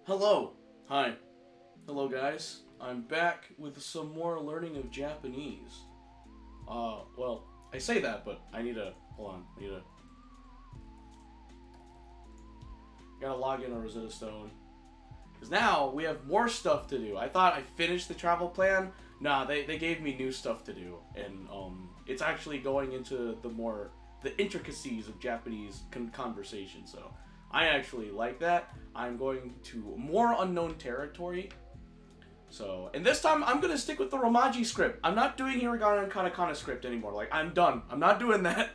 Hello. Hi. Hello, guys. I'm back with some more learning of Japanese. Well, I say that, but I need to... Hold on. Gotta log in on Rosetta Stone. Because now we have more stuff to do. I thought I finished the travel plan. Nah, they gave me new stuff to do. And, it's actually going into the intricacies of Japanese conversation, so... I actually like that. I'm going to more unknown territory. So, and this time I'm going to stick with the Romaji script. I'm not doing hiragana and katakana script anymore. Like, I'm done. I'm not doing that.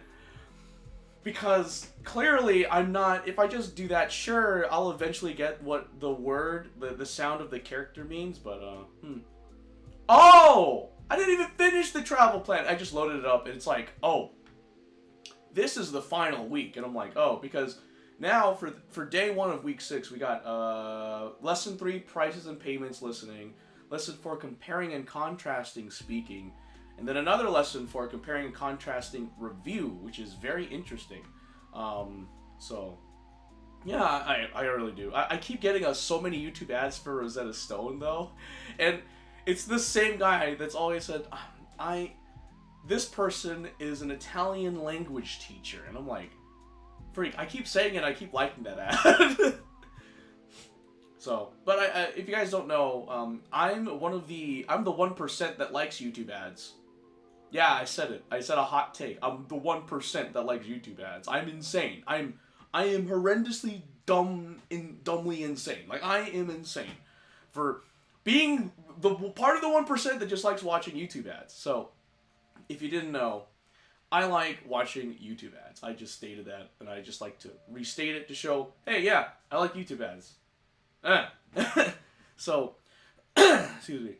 Because clearly I'm not, if I just do that, sure, I'll eventually get what the word, the sound of the character means, but, Oh! I didn't even finish the travel plan. I just loaded it up and it's like, oh, this is the final week. And I'm like, oh, because... Now, for day 1 of week 6, we got lesson 3, prices and payments listening, lesson 4, comparing and contrasting speaking, and then another lesson for comparing and contrasting review, which is very interesting. So, yeah, I really do. I keep getting so many YouTube ads for Rosetta Stone, though, and it's the same guy that's always said, this person is an Italian language teacher, and I'm like, freak, I keep saying it, I keep liking that ad. So, but if you guys don't know, I'm the 1% that likes YouTube ads. Yeah, I said it. I said a hot take. I'm the 1% that likes YouTube ads. I'm insane. I am horrendously dumbly insane. Like, I am insane for being the part of the 1% that just likes watching YouTube ads. So, if you didn't know, I like watching YouTube ads. I just stated that, and I just like to restate it to show, hey, yeah, I like YouTube ads. So, excuse me.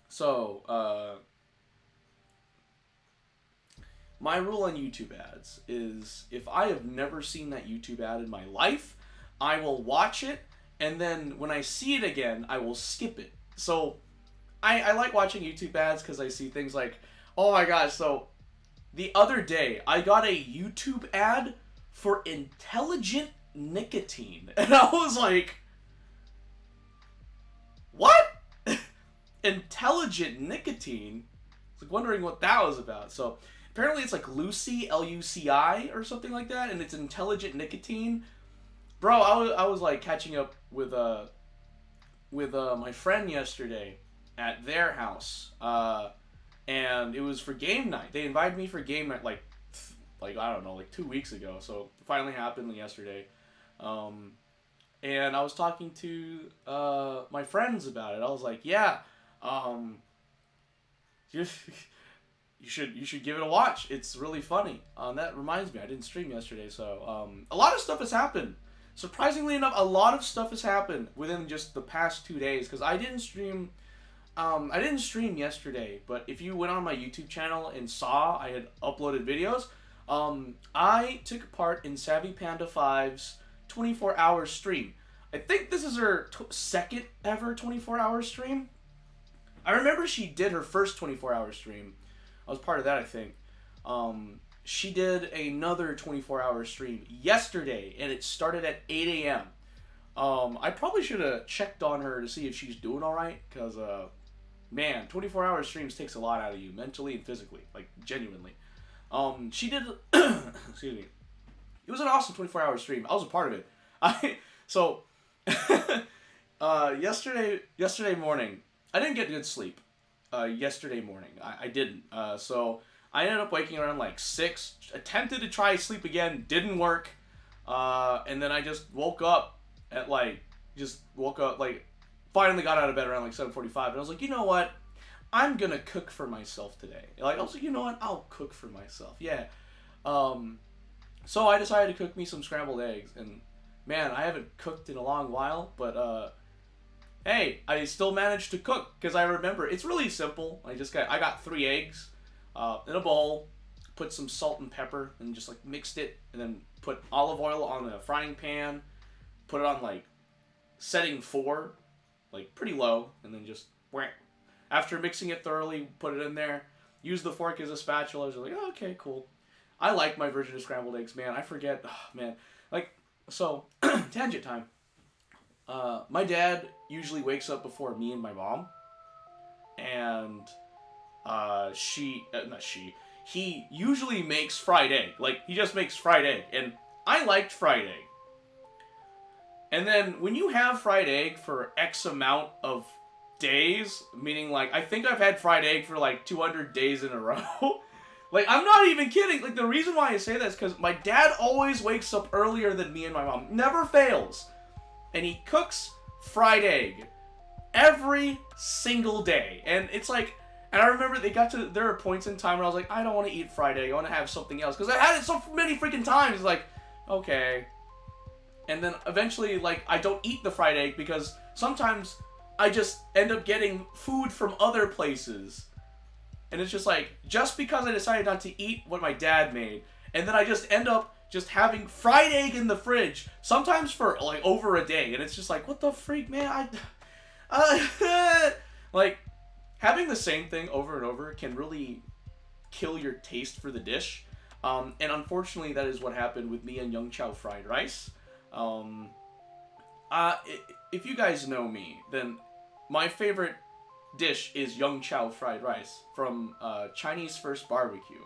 So, my rule on YouTube ads is if I have never seen that YouTube ad in my life, I will watch it, and then when I see it again, I will skip it. So, I like watching YouTube ads because I see things like, oh my gosh, so... The other day, I got a YouTube ad for intelligent nicotine. And I was like, what? Intelligent nicotine? I was like wondering what that was about. So apparently it's like Lucy, Luci, or something like that. And it's intelligent nicotine. Bro, I was like catching up with my friend yesterday at their house. And it was for game night. They invited me for game night, like I don't know, like 2 weeks ago. So it finally happened yesterday. And I was talking to my friends about it. I was like, yeah, you should give it a watch. It's really funny. That reminds me, I didn't stream yesterday, so a lot of stuff has happened. Surprisingly enough, a lot of stuff has happened within just the past 2 days because I didn't stream. I didn't stream yesterday, but if you went on my YouTube channel and saw I had uploaded videos, I took part in Savvy Panda 5's 24-hour stream. I think this is her second ever 24-hour stream. I remember she did her first 24-hour stream. I was part of that, I think. She did another 24-hour stream yesterday, and it started at 8 a.m. I probably should have checked on her to see if she's doing alright, because, man, 24-hour streams takes a lot out of you, mentally and physically, like, genuinely. She did, excuse me, it was an awesome 24-hour stream. I was a part of it. Yesterday morning, I didn't get good sleep, yesterday morning. I didn't, so I ended up waking around, like, 6, attempted to try sleep again, didn't work, and then I just woke up at, finally got out of bed around like 7:45, and I was like, you know what? I'm gonna cook for myself today. Like, I was like, you know what? I'll cook for myself. Yeah. So I decided to cook me some scrambled eggs, and man, I haven't cooked in a long while, but hey, I still managed to cook because I remember it's really simple. I got 3 eggs in a bowl, put some salt and pepper, and just like mixed it, and then put olive oil on a frying pan, put it on like setting 4. Like, pretty low, and then just, after mixing it thoroughly, put it in there, use the fork as a spatula. I was like, oh, okay, cool. I like my version of scrambled eggs, man. I forget, man. Like, so, tangent time. My dad usually wakes up before me and my mom, and he usually makes fried egg. Like, he just makes fried egg, and I liked fried egg. And then when you have fried egg for X amount of days, meaning like, I think I've had fried egg for like 200 days in a row. Like, I'm not even kidding. Like, the reason why I say that is because my dad always wakes up earlier than me and my mom. Never fails. And he cooks fried egg every single day. And it's like, and I remember there were points in time where I was like, I don't want to eat fried egg. I want to have something else. Because I had it so many freaking times. It's like, okay. And then eventually, like, I don't eat the fried egg because sometimes I just end up getting food from other places. And it's just like, just because I decided not to eat what my dad made, and then I just end up just having fried egg in the fridge, sometimes for like over a day, and it's just like, what the freak, man? Like, having the same thing over and over can really kill your taste for the dish. And unfortunately, that is what happened with me and Young Chow fried rice. If you guys know me, then my favorite dish is Young Chow fried rice from Chinese First Barbecue.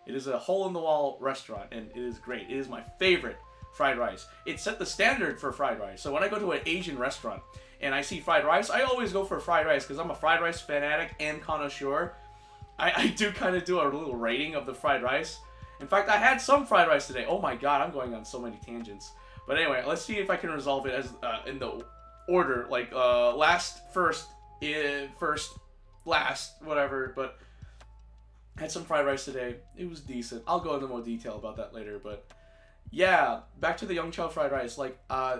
It is a hole-in-the-wall restaurant, and it is great. It is my favorite fried rice. It set the standard for fried rice. So when I go to an Asian restaurant and I see fried rice, I always go for fried rice because I'm a fried rice fanatic and connoisseur. I do kind of do a little rating of the fried rice. In fact, I had some fried rice today. Oh my god, I'm going on so many tangents. But anyway, let's see if I can resolve it as in the order, like last, first, last, whatever. But I had some fried rice today. It was decent. I'll go into more detail about that later. But yeah, back to the Young Chow fried rice. Like,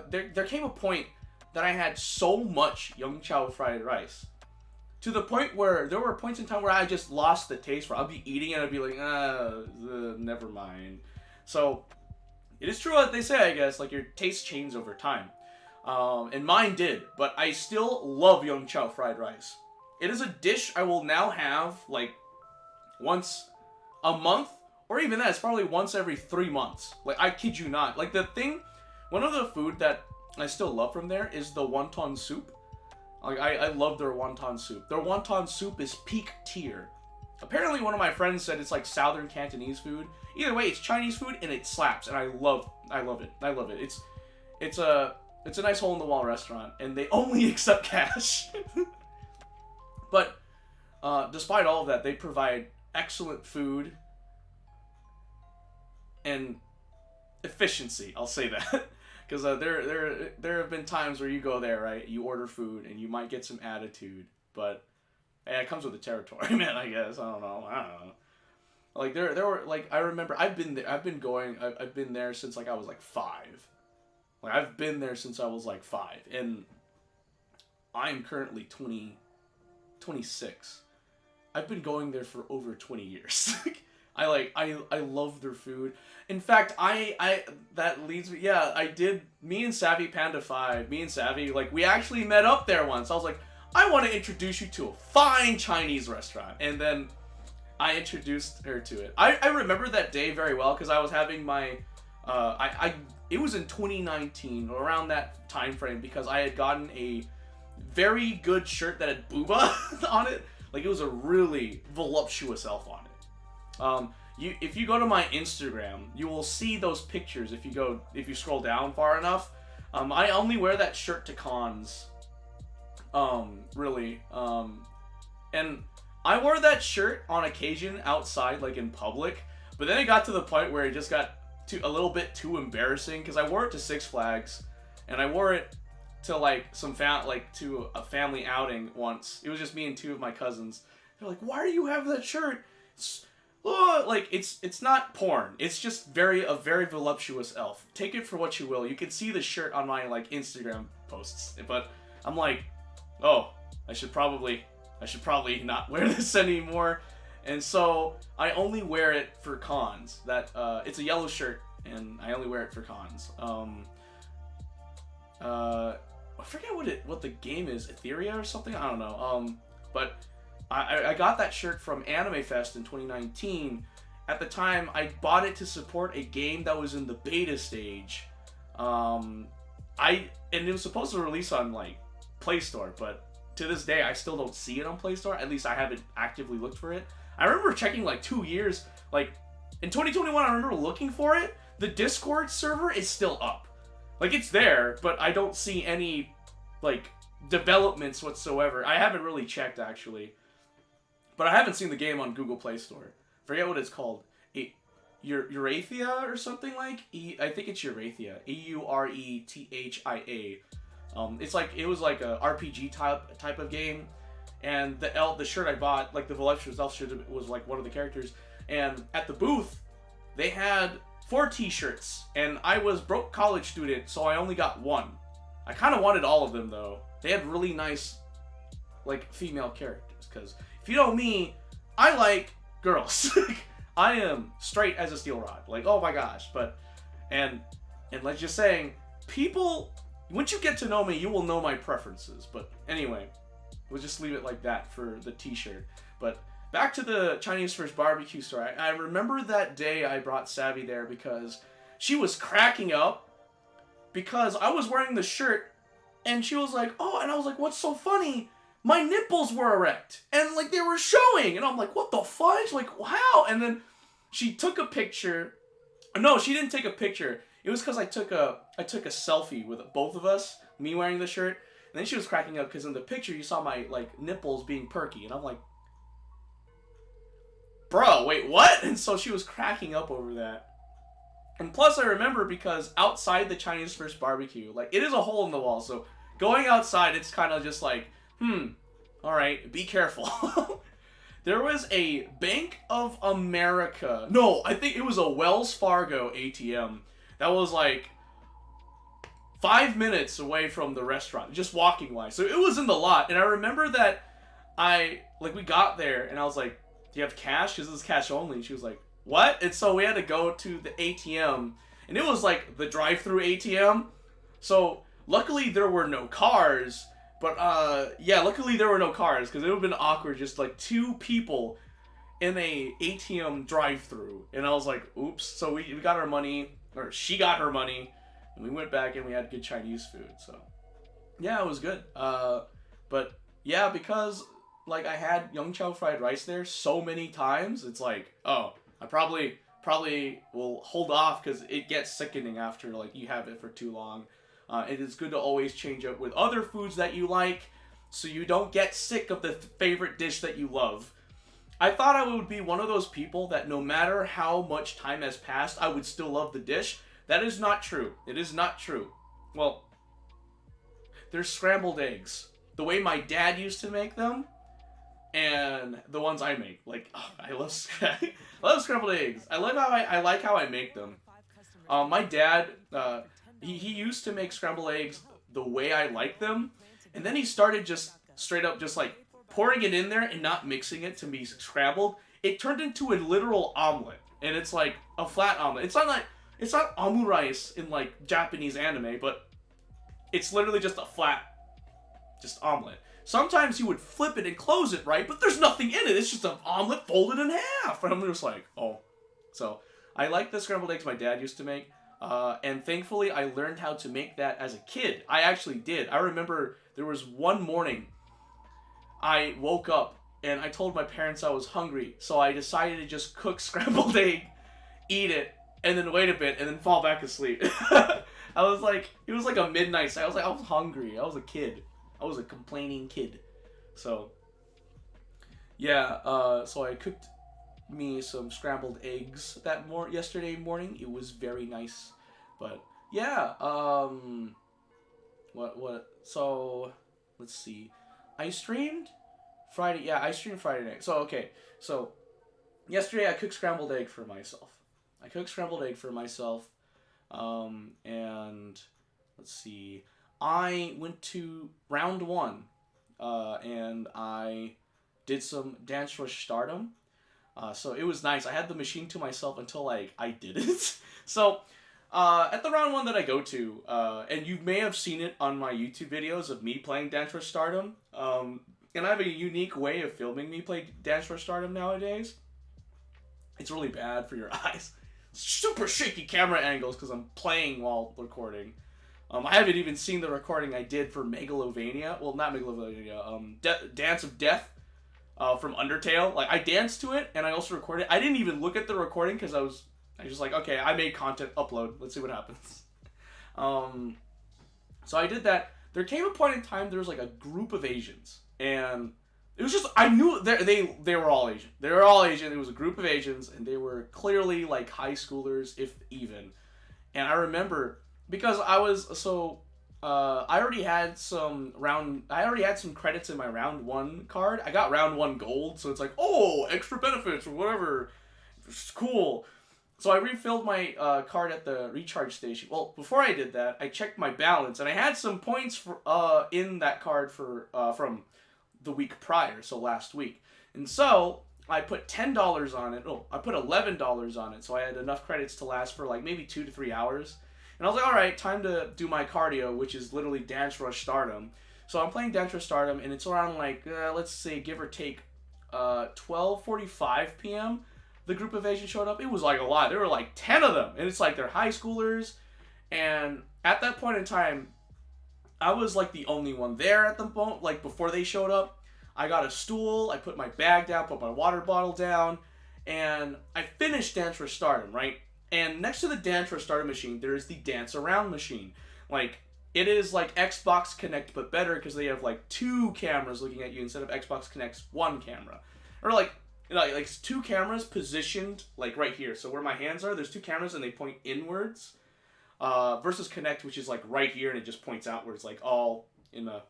there came a point that I had so much Young Chow fried rice, to the point where there were points in time where I just lost the taste for it. I'll be eating it and I'd be like, never mind. So it is true what they say, I guess, like your taste changes over time. And mine did, but I still love Young Chow fried rice. It is a dish I will now have like once a month, or even that, it's probably once every 3 months. Like, I kid you not. Like, one of the food that I still love from there is the wonton soup. Like, I love their wonton soup. Their wonton soup is peak tier. Apparently, one of my friends said it's like Southern Cantonese food. Either way, it's Chinese food and it slaps, and I love it. I love it. It's a nice hole-in-the-wall restaurant, and they only accept cash. But despite all of that, they provide excellent food and efficiency. I'll say that. Because there have been times where you go there, right? You order food and you might get some attitude, but hey, it comes with the territory, man. I guess I don't know. Like there were, like, I remember I've been there since like I was like 5. Like, I've been there since I was like 5, and I'm currently 26. I've been going there for over 20 years. I love their food. In fact, that leads me, yeah, me and Savvy Panda 5, like, we actually met up there once. I was like, I want to introduce you to a fine Chinese restaurant. And then I introduced her to it. I remember that day very well because I was having my, it was in 2019, or around that time frame, because I had gotten a very good shirt that had booba on it. Like, it was a really voluptuous elf on it. If you go to my Instagram, you will see those pictures if you scroll down far enough. I only wear that shirt to cons. Really. And I wore that shirt on occasion outside, like in public, but then it got to the point where it just got a little bit too embarrassing, because I wore it to Six Flags, and I wore it to like to a family outing once. It was just me and 2 of my cousins. They're like, "Why do you have that shirt?" It's not porn. It's just a very voluptuous elf. Take it for what you will. You can see the shirt on my like Instagram posts, but I'm like, oh, I should probably not wear this anymore. And so I only wear it for cons. It's a yellow shirt, and I only wear it for cons. I forget what the game is, Etheria or something. I don't know. But I got that shirt from Anime Fest in 2019. At the time, I bought it to support a game that was in the beta stage. I and it was supposed to release on like Play Store, but to this day I still don't see it on Play Store. At least I haven't actively looked for it. I remember checking like 2 years, like in 2021 I remember looking for it. The Discord server is still up. Like it's there, but I don't see any like developments whatsoever. I haven't really checked actually. But I haven't seen the game on Google Play Store. Forget what it's called. Eurathia or something like? I think it's Eurathia. Eurethia. It's like it was like a RPG type of game, and the shirt I bought, like the Voluptuous Elf shirt, was like one of the characters. And at the booth, they had 4 T-shirts, and I was broke college student, so I only got 1. I kind of wanted all of them though. They had really nice, like female characters. Because if you know me, I like girls. I am straight as a steel rod. Like, oh my gosh. But, and let's just saying, people, once you get to know me, you will know my preferences. But anyway, we'll just leave it like that for the T-shirt. But back to the Chinese First Barbecue store. I remember that day I brought Savvy there because she was cracking up because I was wearing the shirt and she was like, oh, and I was like, what's so funny? My nipples were erect and like they were showing. And I'm like, what the fudge? Like, wow. And then she took a picture. No, she didn't take a picture. It was because I took a selfie with both of us, me wearing the shirt. And then she was cracking up because in the picture you saw my like nipples being perky. And I'm like, bro, wait, what? And so she was cracking up over that. And plus I remember because outside the Chinese First Barbecue, like it is a hole in the wall. So going outside, it's kind of just like, alright, be careful. There was a Bank of America. No, I think it was a Wells Fargo ATM. That was like 5 minutes away from the restaurant, just walking wise. So it was in the lot. And I remember that we got there and I was like, do you have cash? Because this is cash only. And she was like, what? And so we had to go to the ATM. And it was like the drive-through ATM. So luckily there were no cars. But, yeah, luckily there were no cars, because it would have been awkward, just, like, 2 people in a ATM drive-thru. And I was like, oops. So we got our money, or she got her money, and we went back and we had good Chinese food, so. Yeah, it was good. But, yeah, because, like, I had Young Chow fried rice there so many times, it's like, oh, I probably will hold off, because it gets sickening after, like, you have it for too long. It is good to always change up with other foods that you like so you don't get sick of the favorite dish that you love. I thought I would be one of those people that no matter how much time has passed, I would still love the dish. That is not true. It is not true. Well, there's scrambled eggs. The way my dad used to make them and the ones I make. Like, oh, I love scrambled eggs. I like how I make them. My dad... He used to make scrambled eggs the way I like them, and then he started just straight up just like pouring it in there and not mixing it to be scrambled. It turned into a literal omelet, and it's like a flat omelet. It's not omurice in like Japanese anime, but it's literally just a flat, just omelet. Sometimes you would flip it and close it, right? But there's nothing in it. It's just an omelet folded in half, and I'm just like, oh. So I like the scrambled eggs my dad used to make. And thankfully, I learned how to make that as a kid. I actually did. I remember there was one morning I woke up and I told my parents I was hungry. So I decided to just cook scrambled egg, eat it, and then wait a bit and then fall back asleep. I was like, it was like a midnight. I was hungry. I was a kid. I was a complaining kid. So, yeah, so I cooked me some scrambled eggs yesterday morning. It was very nice. But yeah, so let's see. I streamed Friday night. So okay. So yesterday I cooked scrambled egg for myself. And let's see. I went to round 1 and I did some Dance Rush Stardom. So it was nice. I had the machine to myself until like I didn't. So at the round 1 that I go to, and you may have seen it on my YouTube videos of me playing Dance Rush Stardom. And I have a unique way of filming me play Dance Rush Stardom nowadays. It's really bad for your eyes. Super shaky camera angles because I'm playing while recording. I haven't even seen the recording I did for Megalovania. Well, not Megalovania. Dance of Death from Undertale. Like, I danced to it, and I also recorded. I didn't even look at the recording because I was just like, okay, I made content, upload. Let's see what happens. So I did that. There came a point in time there was like a group of Asians, and it was just, I knew they were all Asian. They were all Asian. It was a group of Asians, and they were clearly like high schoolers, if even. And I remember because I already had some credits in my round 1 card. I got round 1 gold, so it's like, oh, extra benefits or whatever. It's cool. So I refilled my card at the recharge station. Well, before I did that, I checked my balance, and I had some points for in that card for from the week prior, so last week. And so I put $10 on it. Oh, I put $11 on it, so I had enough credits to last for like maybe 2 to 3 hours. And I was like, all right, time to do my cardio, which is literally Dance Rush Stardom. So I'm playing Dance Rush Stardom, and it's around like let's say give or take 12:45 p.m. The group of Asians showed up. It was like a lot. There were like 10 of them. And it's like they're high schoolers. And at that point in time, I was like the only one there at the moment. Like before they showed up, I got a stool. I put my bag down, put my water bottle down. And I finished Dance Rush Stardom, right? And next to the Dance Rush Stardom machine, there is the Dance Around machine. Like, it is like Xbox Connect, but better because they have like 2 cameras looking at you instead of Xbox Connect's 1 camera. Or like 2 cameras positioned like right here. So where my hands are, there's 2 cameras and they point inwards. Versus Connect, which is like right here and it just points outwards, like all in a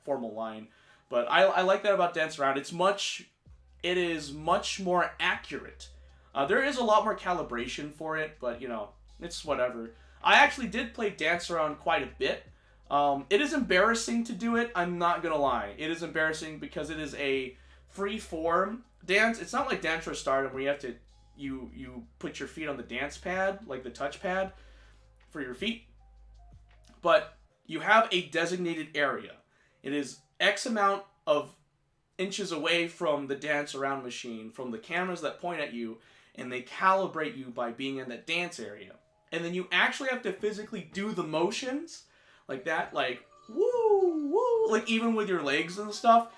formal line. But I like that about Dance Around. It is much more accurate. There is a lot more calibration for it, but you know, it's whatever. I actually did play Dance Around quite a bit. It is embarrassing to do it. I'm not gonna lie. It is embarrassing because it is a free form dance. It's not like Dance Rush Stardom where you have to you put your feet on the dance pad, like the touch pad for your feet. But you have a designated area. It is X amount of inches away from the Dance Around machine, from the cameras that point at you, and they calibrate you by being in that dance area. And then you actually have to physically do the motions like that, like woo, woo, like even with your legs and stuff.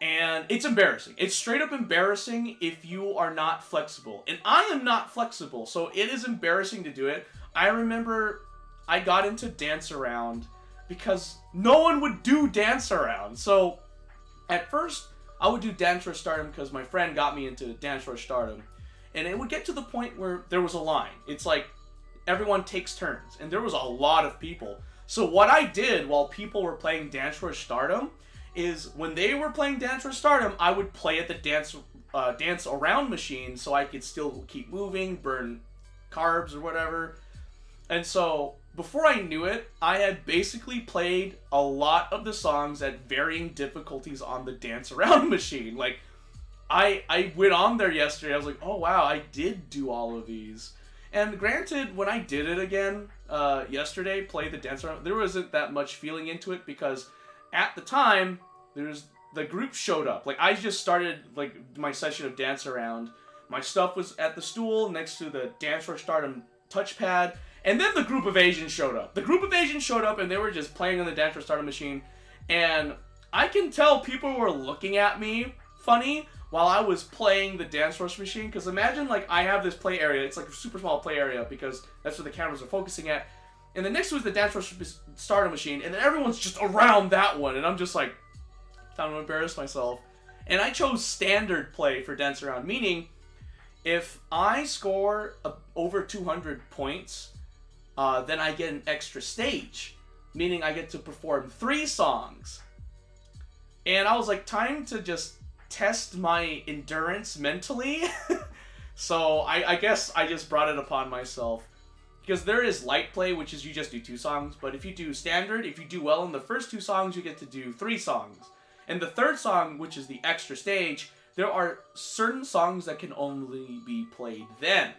And it's embarrassing. It's straight up embarrassing if you are not flexible. And I am not flexible, so it is embarrassing to do it. I remember I got into Dance Around because no one would do Dance Around. So at first, I would do Dance Rush Stardom because my friend got me into Dance Rush Stardom. And it would get to the point where there was a line. It's like everyone takes turns. And there was a lot of people. So what I did while people were playing Dance Rush Stardom is when they were playing Dance Rush Stardom, I would play at the Dance Around machine so I could still keep moving, burn carbs or whatever. And so before I knew it, I had basically played a lot of the songs at varying difficulties on the Dance Around machine. Like, I went on there yesterday, I was like, oh wow, I did do all of these. And granted, when I did it again yesterday, play the Dance Around, there wasn't that much feeling into it because at the time, the group showed up. Like, I just started like my session of Dance Around. My stuff was at the stool next to the Dance Rush Stardom touchpad. And then the group of Asians showed up. The group of Asians showed up and they were just playing on the Dance Rush Stardom machine. And I can tell people were looking at me funny while I was playing the Dance Rush machine. Because imagine, like, I have this play area. It's like a super small play area because that's where the cameras are focusing at. And then next to it is the Dance Rush Stardom machine. And then everyone's just around that one. And I'm just like, time to embarrass myself. And I chose standard play for Dance Around. Meaning, if I score over 200 points, then I get an extra stage. Meaning I get to perform 3 songs. And I was like, time to just test my endurance mentally. So I guess I just brought it upon myself. Because there is light play, which is you just do 2 songs. But if you do standard, if you do well in the first 2 songs, you get to do 3 songs. And the third song, which is the extra stage, there are certain songs that can only be played then.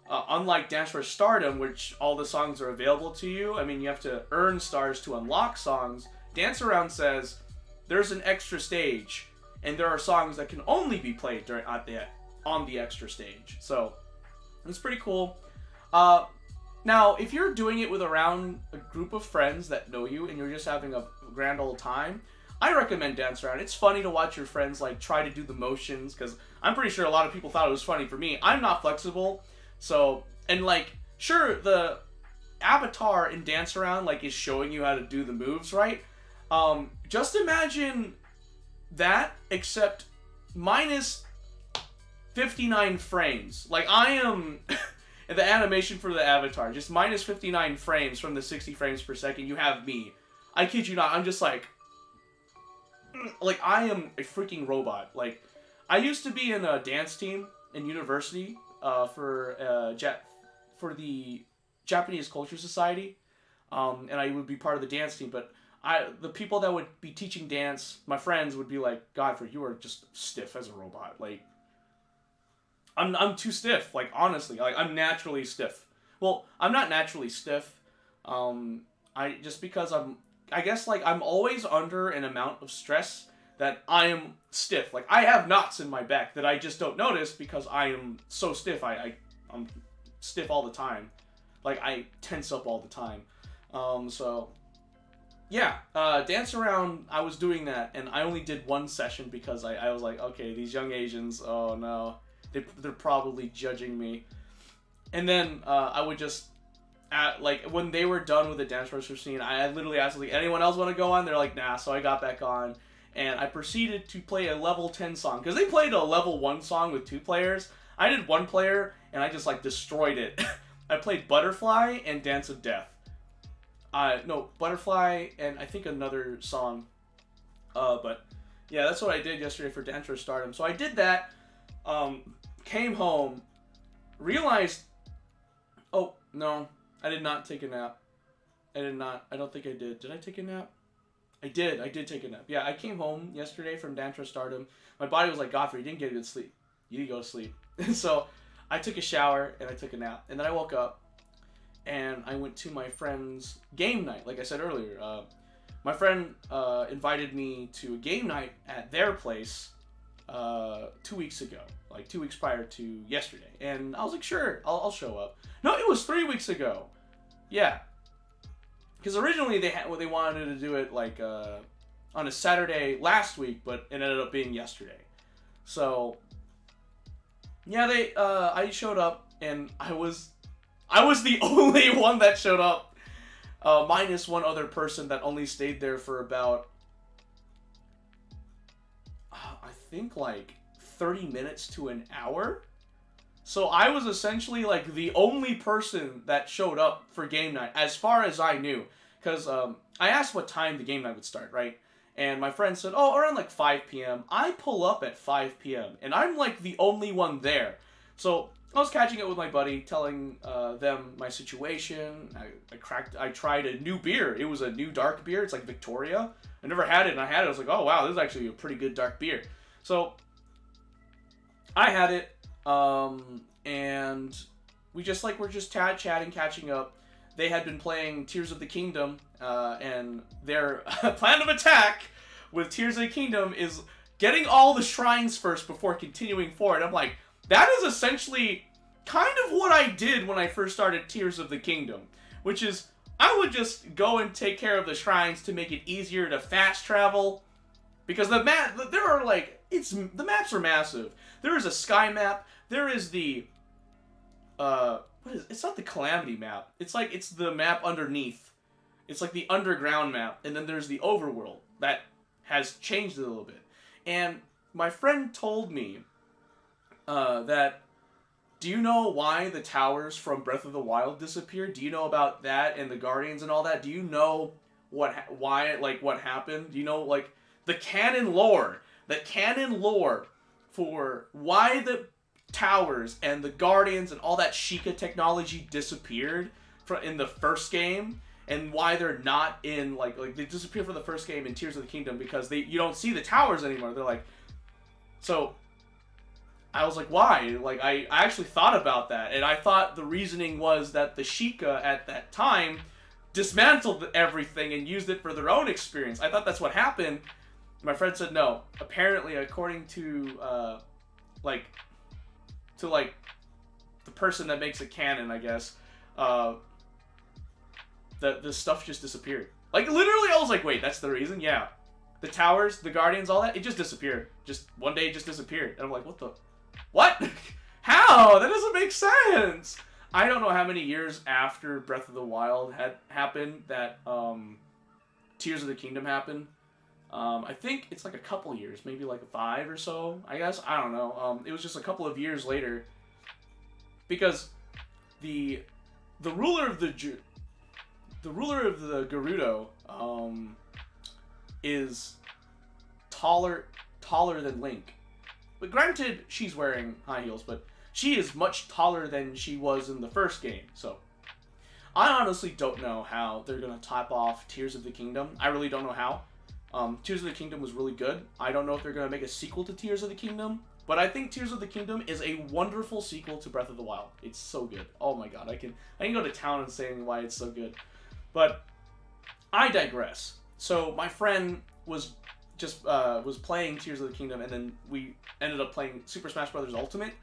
Unlike Dance Rush Stardom, which all the songs are available to you, I mean, you have to earn stars to unlock songs. Dance Around says there's an extra stage, and there are songs that can only be played on the extra stage. So it's pretty cool. Now, if you're doing it with around a group of friends that know you and you're just having a grand old time, I recommend Dance Around. It's funny to watch your friends like try to do the motions, because I'm pretty sure a lot of people thought it was funny. For me, I'm not flexible, so, and like, sure, the avatar in Dance Around like is showing you how to do the moves, right? Just imagine that, except minus 59 frames. Like, I am the animation for the avatar, just minus 59 frames from the 60 frames per second. You have me. I kid you not. I'm just like I am a freaking robot. Like, I used to be in a dance team in university for the Japanese Culture Society, and I would be part of the dance team. But the people that would be teaching dance, my friends, would be like, Godfrey, you are just stiff as a robot. Like, I'm too stiff. Like, honestly, like, I'm naturally stiff. Well, I'm not naturally stiff. I guess, like, I'm always under an amount of stress that I am stiff. Like, I have knots in my back that I just don't notice because I am so stiff. I'm stiff all the time. Like, I tense up all the time. So, yeah. Dance Around, I was doing that, and I only did one session because I was like, okay, these young Asians, oh no. They're probably judging me. And then I would just, like, when they were done with the Dance Roaster scene, I literally asked, like, anyone else want to go on? They're like, nah. So I got back on, and I proceeded to play a level 10 song. Because they played a level 1 song with 2 players. I did 1 player, and I just, like, destroyed it. I played Butterfly and Dance of Death. No, Butterfly and I think another song. But, yeah, that's what I did yesterday for Dance Roaster Stardom. So I did that. Came home, realized, oh, no, I did not take a nap. I don't think I did. Did I take a nap? I did take a nap. Yeah, I came home yesterday from Dance Roaster Stardom. My body was like, Godfrey, you didn't get good sleep. You need to go to sleep. So I took a shower and I took a nap. And then I woke up and I went to my friend's game night, like I said earlier. My friend invited me to a game night at their place 2 weeks ago, like 2 weeks prior to yesterday, and I was like, sure, I'll show up. No, it was 3 weeks ago. Yeah, because originally they wanted to do it like on a Saturday last week, but it ended up being yesterday. So yeah, I showed up, and I was the only one that showed up, minus one other person that only stayed there for about I think like 30 minutes to an hour. So I was essentially like the only person that showed up for game night, as far as I knew. Because I asked what time the game night would start, right? And my friend said, oh, around like 5 p.m. I pull up at 5 p.m. and I'm like the only one there. So I was catching it with my buddy, telling them my situation. I tried a new beer. It was a new dark beer. It's like Victoria. I never had it, and I had it. I was like, oh, wow, this is actually a pretty good dark beer. So I had it, and we just were just chatting, catching up. They had been playing Tears of the Kingdom, and their plan of attack with Tears of the Kingdom is getting all the shrines first before continuing forward. I'm like, that is essentially kind of what I did when I first started Tears of the Kingdom, which is I would just go and take care of the shrines to make it easier to fast travel, because the maps are massive. There is a sky map. There is the it's not the Calamity map. It's the map underneath. It's like the underground map, and then there's the overworld that has changed a little bit. And my friend told me that, do you know why the towers from Breath of the Wild disappeared? Do you know about that and the Guardians and all that? Do you know what happened? Do you know, like, the canon lore for why the towers and the Guardians and all that Sheikah technology disappeared in the first game, and why they're not in, like they disappeared from the first game in Tears of the Kingdom, because you don't see the towers anymore. They're like, so I was like, why? Like, I actually thought about that, and I thought the reasoning was that the Sheikah at that time dismantled everything and used it for their own experience. I thought that's what happened. My friend said no. Apparently, according to the person that makes it canon, I guess, the stuff just disappeared. Like, literally, I was like, wait, that's the reason? Yeah. The towers, the guardians, all that, it just disappeared. Just one day it just disappeared. And I'm like, what? How? That doesn't make sense. I don't know how many years after Breath of the Wild had happened that Tears of the Kingdom happened. I think it's like a couple years, maybe like 5 or so, I guess. I don't know. It was just a couple of years later, because the ruler of the Gerudo is taller than Link. But granted, she's wearing high heels, but she is much taller than she was in the first game. So I honestly don't know how they're gonna top off Tears of the Kingdom. I really don't know how. Tears of the Kingdom was really good. I don't know if they're gonna make a sequel to Tears of the Kingdom, but I think Tears of the Kingdom is a wonderful sequel to Breath of the Wild. It's so good. Oh my god, I can go to town and saying why it's so good. But I digress. So my friend was playing Tears of the Kingdom, and then we ended up playing Super Smash Bros. Ultimate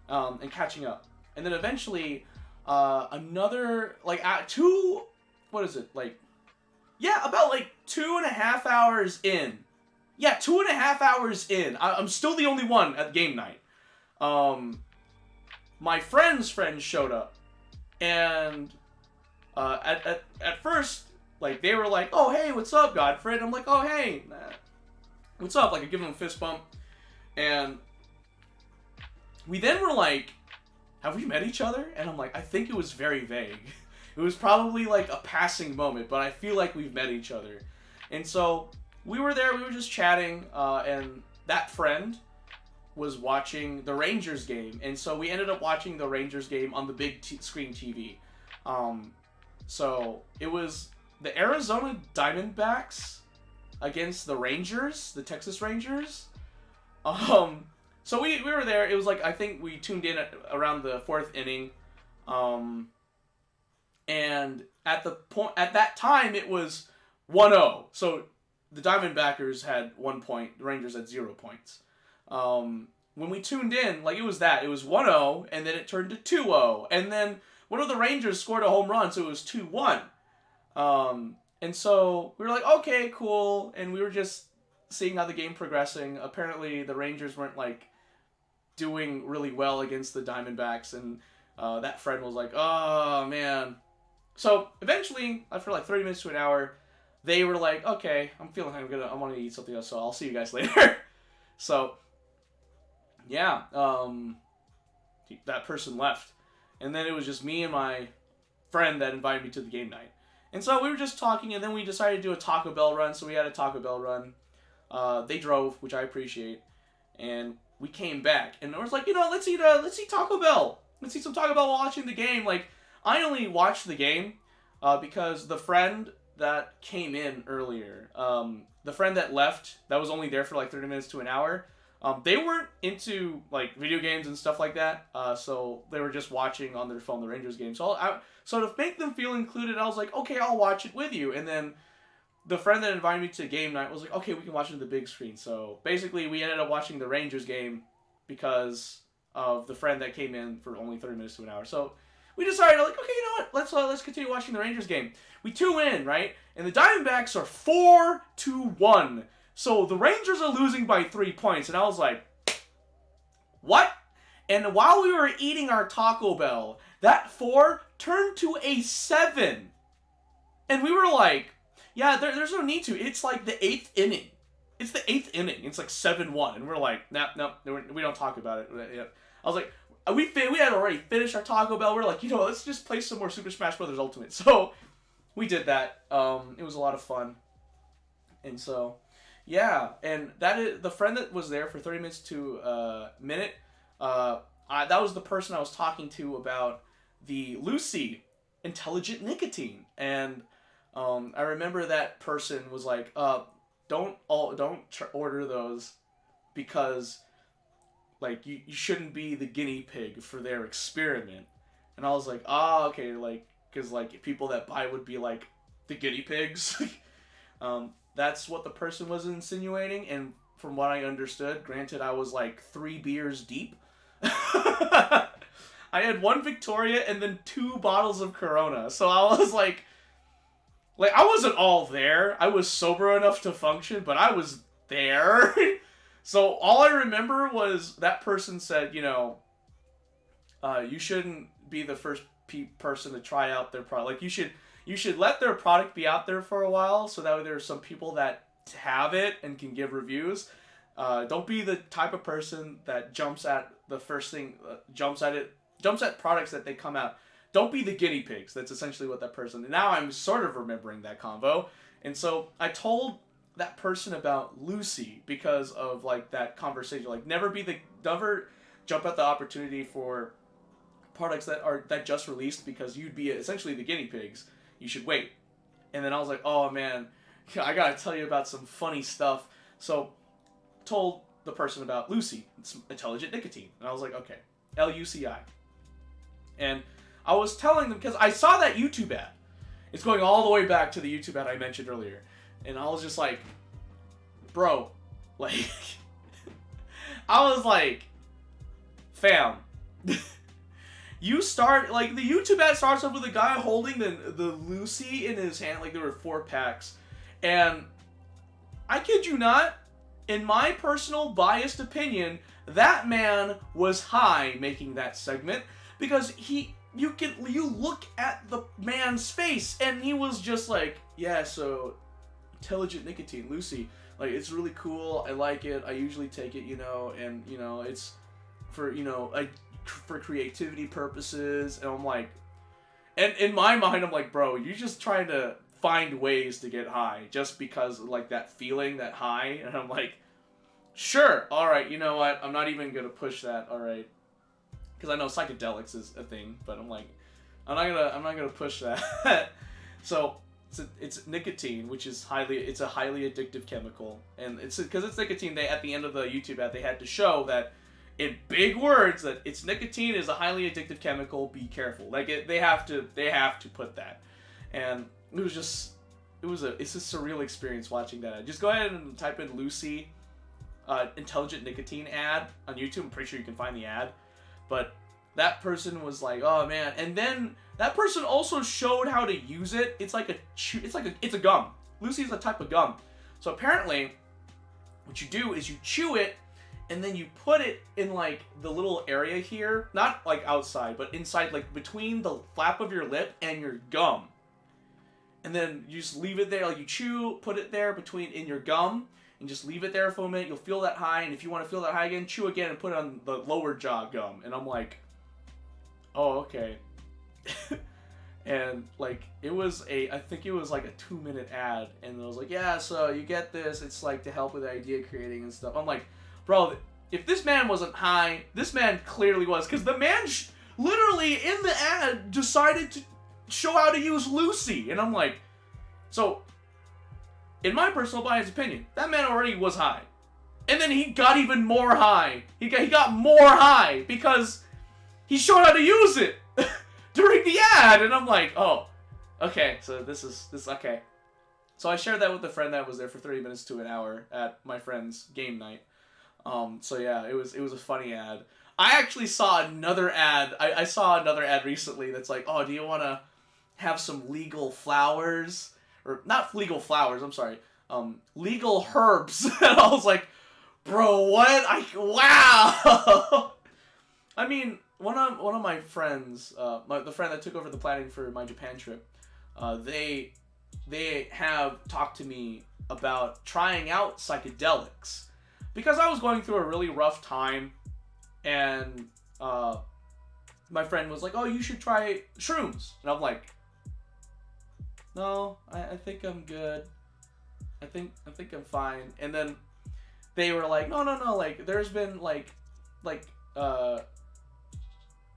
and catching up. And then eventually another about 2.5 hours in. Yeah, 2.5 hours in. I'm still the only one at game night. My friend's friend showed up, and at first, like, they were like, "Oh, hey, what's up, Godfred?" I'm like, "Oh, hey, what's up?" Like, I give him a fist bump, and we then were like, "Have we met each other?" And I'm like, I think it was very vague. It was probably like a passing moment, but I feel like we've met each other. And so we were there, we were just chatting, and that friend was watching the Rangers game. And so we ended up watching the Rangers game on the big screen TV. So it was the Arizona Diamondbacks against the Rangers, the Texas Rangers. So we were there. It was like, I think we tuned in around the 4th inning. And at that time it was 1-0. So the Diamondbackers had 1 point, the Rangers had 0 points. When we tuned in, like, it was 1-0, and then it turned to 2-0, and then one of the Rangers scored a home run, so it was 2-1. And so we were like, okay, cool, and we were just seeing how the game progressing. Apparently the Rangers weren't, like, doing really well against the Diamondbacks, and that friend was like, oh, man. So eventually, after like 30 minutes to an hour, they were like, okay, I want to eat something else, so I'll see you guys later. So, yeah, that person left. And then it was just me and my friend that invited me to the game night. And so we were just talking, and then we decided to do a Taco Bell run, so we had a Taco Bell run. They drove, which I appreciate, and we came back, and I was like, let's eat Taco Bell. Let's eat some Taco Bell while watching the game. Like, I only watched the game because the friend that came in earlier, the friend that left, that was only there for like 30 minutes to an hour, they weren't into like video games and stuff like that, so they were just watching on their phone the Rangers game. So to make them feel included, I was like, okay, I'll watch it with you. And then the friend that invited me to game night was like, okay, we can watch it on the big screen. So basically, we ended up watching the Rangers game because of the friend that came in for only 30 minutes to an hour. So we decided, like, okay, you know what? Let's continue watching the Rangers game. We tune in, right? And the Diamondbacks are 4-1. So the Rangers are losing by 3 points. And I was like, what? And while we were eating our Taco Bell, that 4 turned to a 7. And we were like, yeah, there's no need to. It's like the 8th inning. It's the 8th inning. It's like 7-1. And we're like, no, we don't talk about it. I was like, we had already finished our Taco Bell. We're like, let's just play some more Super Smash Bros. Ultimate. So we did that. It was a lot of fun. And so, yeah. And that is the friend that was there for 30 minutes to a minute. That was the person I was talking to about the Lucy Intelligent Nicotine. And I remember that person was like, don't order those because, like, you shouldn't be the guinea pig for their experiment. And I was like, okay, like, because, like, people that buy would be, like, the guinea pigs. That's what the person was insinuating, and from what I understood, granted, I was, like, 3 beers deep. I had 1 Victoria and then 2 bottles of Corona, so I was like, Like, I wasn't all there. I was sober enough to function, but I was there. So all I remember was that person said, you know, you shouldn't be the first person to try out their product. Like, you should let their product be out there for a while, so that way there's some people that have it and can give reviews. Don't be the type of person that jumps at the first thing, jumps at products that they come out. Don't be the guinea pigs. That's essentially what that person. And now I'm sort of remembering that convo, and so I told that person about Lucy because of like that conversation. Like, never jump at the opportunity for products that just released because you'd be essentially the guinea pigs. You should wait. And then I was like, oh man, I gotta tell you about some funny stuff. So, told the person about Lucy, it's intelligent nicotine. And I was like, okay, LUCI. And I was telling them, because I saw that YouTube ad. It's going all the way back to the YouTube ad I mentioned earlier. And I was just like, bro, like, I was like, fam, you start, like, the YouTube ad starts off with a guy holding the Lucy in his hand, like there were 4 packs. And I kid you not, in my personal biased opinion, that man was high making that segment, because you look at the man's face and he was just like, yeah, so intelligent nicotine, Lucy, like, it's really cool, I like it, I usually take it, you know, and, you know, it's for, you know, for creativity purposes. And I'm like, and in my mind I'm like, bro, you're just trying to find ways to get high just because, like, that feeling, that high. And I'm like, sure, alright, you know what, I'm not even gonna push that, alright, because I know psychedelics is a thing, but I'm like, I'm not gonna push that. So it's nicotine, which is it's a highly addictive chemical, and it's because it's nicotine. They, at the end of the YouTube ad, they had to show that in big words that it's nicotine is a highly addictive chemical. Be careful. Like, they have to put that, and it's just a surreal experience watching that. Just go ahead and type in Lucy, intelligent nicotine ad on YouTube. I'm pretty sure you can find the ad, but that person was like, oh man. And then that person also showed how to use it. It's a gum. Lucy is a type of gum. So apparently what you do is you chew it, and then you put it in, like, the little area here, not like outside, but inside, like between the flap of your lip and your gum. And then you just leave it there, like, you chew, put it there in your gum, and just leave it there for a minute. You'll feel that high, and if you want to feel that high again, chew again and put it on the lower jaw gum. And I'm like, oh, okay. And, like, I think it was like a 2-minute ad, and it was like, yeah, so you get this, it's like to help with idea creating and stuff. I'm like, bro, if this man wasn't high, this man clearly was, because the man literally in the ad decided to show how to use Lucy. And I'm like, so in my personal biased opinion, that man already was high. And then he got even more high. He got more high because he showed how to use it during the ad. And I'm like, oh, okay, so this okay. So I shared that with a friend that was there for 30 minutes to an hour at my friend's game night. So yeah, it was a funny ad. I actually saw another ad. I saw another ad recently that's like, oh, do you want to have some legal flowers? Or not legal flowers, I'm sorry. Legal herbs. And I was like, bro, what? Wow! I mean, one of my friends, the friend that took over the planning for my Japan trip, they have talked to me about trying out psychedelics. Because I was going through a really rough time, and my friend was like, oh, you should try shrooms. And I'm like, no, I think I'm good. I think I'm fine. And then they were like, no, like, there's been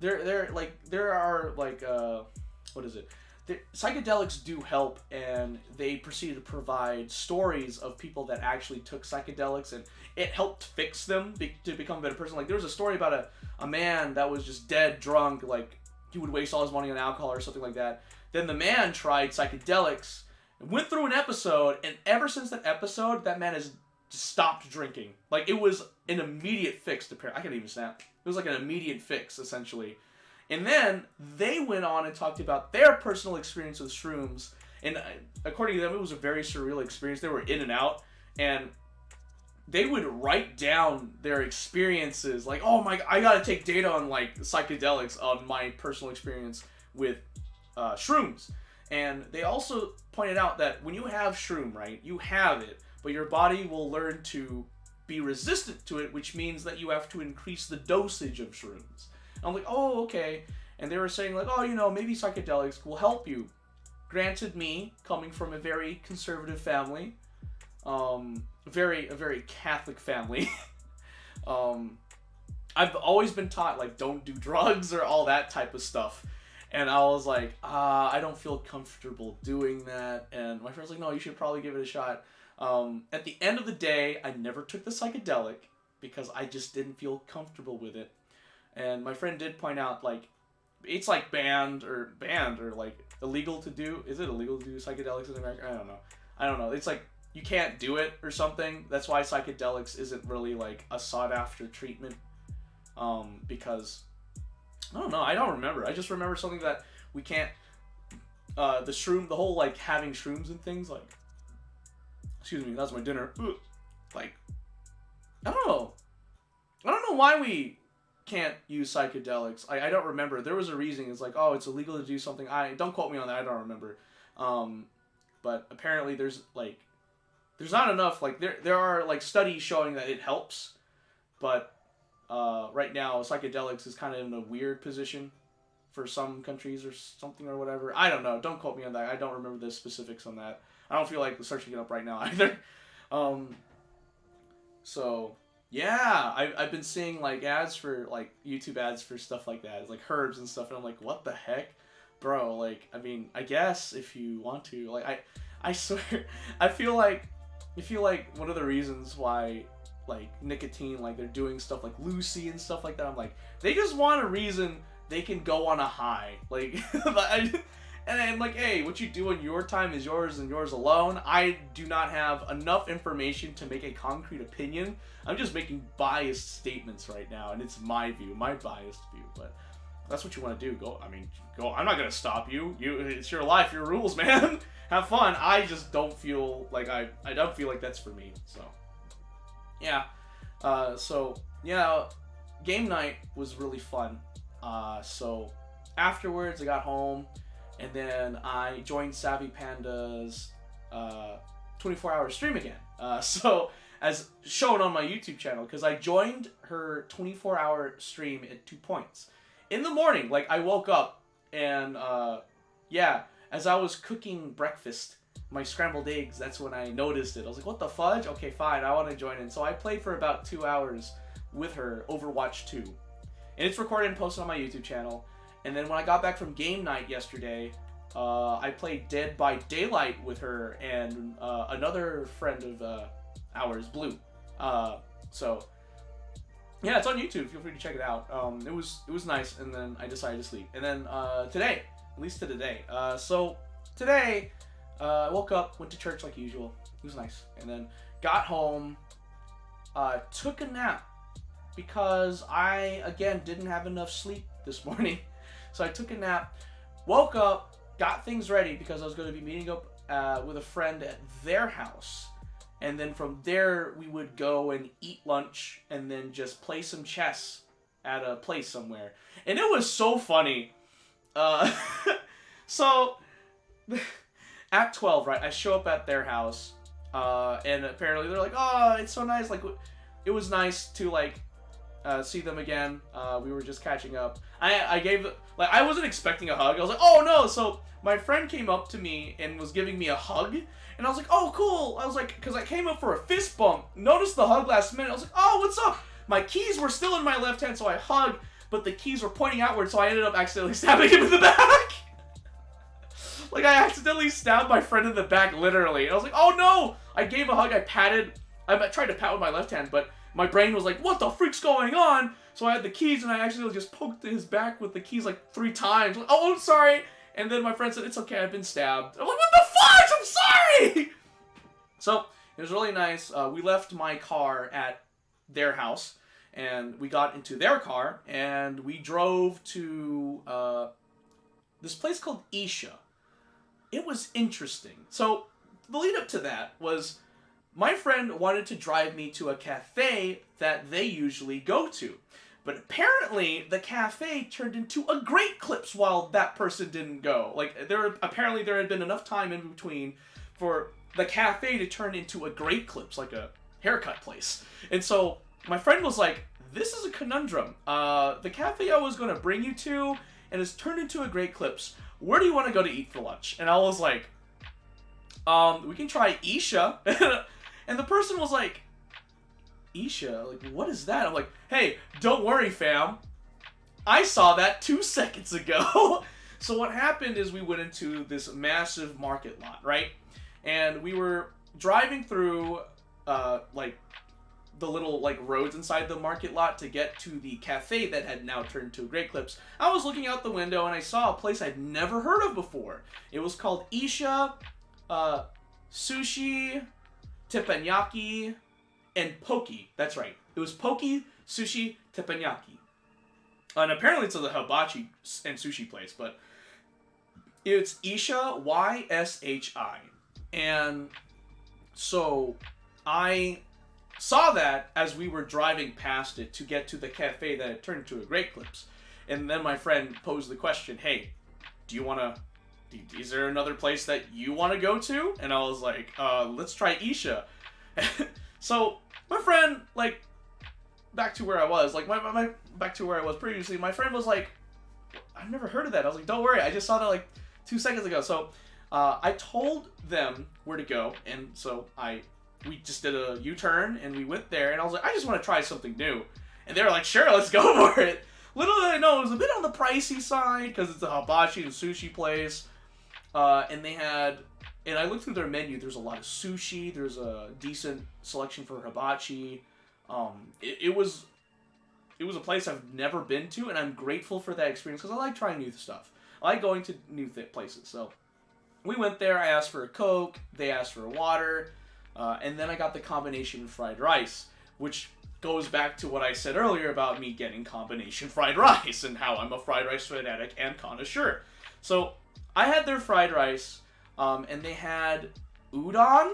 there are what is it? Psychedelics do help, and they proceeded to provide stories of people that actually took psychedelics, and it helped fix them to become a better person. Like, there was a story about a man that was just dead drunk, like, he would waste all his money on alcohol or something like that. Then the man tried psychedelics, went through an episode, and ever since that episode, that man has stopped drinking. Like, it was an immediate fix to I can't even snap. It was like an immediate fix, essentially. And then they went on and talked about their personal experience with shrooms, And according to them, it was a very surreal experience. They were in and out, and they would write down their experiences. Like, oh my, I gotta take data on like psychedelics on my personal experience with shrooms. And they also pointed out that when you have shroom, right, you have it, but your body will learn to be resistant to it, which means that you have to increase the dosage of shrooms. And I'm like, oh, okay. And they were saying like, oh, you know, maybe psychedelics will help you. Granted, me, coming from a very conservative family, a very Catholic family, I've always been taught, like, don't do drugs or all that type of stuff. And I was like, I don't feel comfortable doing that. And my friend's like, no, you should probably give it a shot. At the end of the day, I never took the psychedelic because I just didn't feel comfortable with it. And my friend did point out, like, it's like banned or like illegal to do. Is it illegal to do psychedelics in America? I don't know. It's like you can't do it or something. That's why psychedelics isn't really like a sought after treatment. Because I don't know. I don't remember. I just remember something that we can't. The whole like having shrooms and things like. Excuse me. That's my dinner. Like, I don't know. I don't know why we can't use psychedelics. I don't remember. There was a reason. It's like, oh, it's illegal to do something. Don't quote me on that. I don't remember. But apparently there's not enough. Like there are like studies showing that it helps, but right now psychedelics is kind of in a weird position for some countries or something or whatever. I don't know. Don't quote me on that. I don't remember the specifics on that. I don't feel like searching it up right now either. So yeah, I've been seeing like ads for like YouTube ads for stuff like that. It's like herbs and stuff, and I'm like, what the heck, bro? Like, I mean, I guess if you want to, like, I swear, I feel like one of the reasons why like nicotine, like they're doing stuff like Lucy and stuff like that. I'm like, they just want a reason they can go on a high, like, and like, hey, what you do in your time is yours and yours alone. I do not have enough information to make a concrete opinion. I'm just making biased statements right now, and it's my view, my biased view. But that's what you want to do. Go. I mean, go. I'm not gonna stop you. It's your life, your rules, man. Have fun. I just don't feel like I don't feel like that's for me. So, yeah. So yeah, game night was really fun. So afterwards, I got home. And then I joined Savvy Panda's 24-hour stream again. So, as shown on my YouTube channel, because I joined her 24-hour stream at 2 points. In the morning, like, I woke up, and, yeah, as I was cooking breakfast, my scrambled eggs, that's when I noticed it. I was like, what the fudge? Okay, fine, I want to join in. So I played for about 2 hours with her, Overwatch 2. And it's recorded and posted on my YouTube channel. And then when I got back from game night yesterday, I played Dead by Daylight with her and another friend of ours, Blue. So yeah, it's on YouTube. Feel free to check it out. It was nice, and then I decided to sleep. And then today, at least to today. So today, I woke up, went to church like usual. It was nice, and then got home, took a nap because I again didn't have enough sleep this morning. So I took a nap, woke up, got things ready because I was going to be meeting up with a friend at their house. And then from there, we would go and eat lunch and then just play some chess at a place somewhere. And it was so funny. So, at 12, right, I show up at their house. And apparently they're like, oh, it's so nice. Like, it was nice to, like, see them again. We were just catching up. I wasn't expecting a hug. I was like, oh no. So my friend came up to me and was giving me a hug, and I was like, oh cool. I was like, because I came up for a fist bump, noticed the hug last minute. I was like, oh, what's up? My keys were still in my left hand, so I hugged, but the keys were pointing outward, so I ended up accidentally stabbing him in the back. Like, I accidentally stabbed my friend in the back, literally. And I was like, oh no. I gave a hug. I tried to pat with my left hand, but my brain was like, what the freak's going on? So I had the keys, and I actually just poked his back with the keys like 3 times. Like, oh, I'm sorry. And then my friend said, it's okay, I've been stabbed. I'm like, what the fuck? I'm sorry! So, it was really nice. We left my car at their house, and we got into their car, and we drove to this place called Isha. it was interesting. So the lead up to that was my friend wanted to drive me to a cafe that they usually go to. But apparently, the cafe turned into a Great Clips while that person didn't go. Like, apparently there had been enough time in between for the cafe to turn into a Great Clips, like a haircut place. And so my friend was like, this is a conundrum. The cafe I was going to bring you to and has turned into a Great Clips. Where do you want to go to eat for lunch? And I was like, we can try Isha. And the person was like, Isha? Like, what is that? I'm like, hey, don't worry, fam. I saw that 2 seconds ago. So what happened is we went into this massive market lot, right? And we were driving through, like, the little, like, roads inside the market lot to get to the cafe that had now turned to Great Clips. I was looking out the window and I saw a place I'd never heard of before. It was called Isha, Sushi, Teppanyaki, and Poki. That's right. It was Poki, Sushi, Teppanyaki. And apparently it's a hibachi and sushi place, but it's Isha, Y-S-H-I. And so I saw that as we were driving past it to get to the cafe that had turned into a Great Clips. And then my friend posed the question, hey, do you want to... is there another place that you want to go to? And I was like, let's try Isha. So my friend, like, back to where I was, like, back to where I was previously, my friend was like, I've never heard of that. I was like, don't worry, I just saw that like 2 seconds ago. So I told them where to go, and so we just did a U-turn and we went there, and I was like, I just want to try something new. And they were like, sure, let's go for it. Little did I know, it was a bit on the pricey side because it's a hibachi and sushi place. And they had, and I looked through their menu, there's a lot of sushi, there's a decent selection for hibachi. It was a place I've never been to, and I'm grateful for that experience because I like trying new stuff. I like going to new places. So we went there, I asked for a Coke, they asked for a water, and then I got the combination fried rice, which goes back to what I said earlier about me getting combination fried rice and how I'm a fried rice fanatic and connoisseur. So I had their fried rice, and they had udon.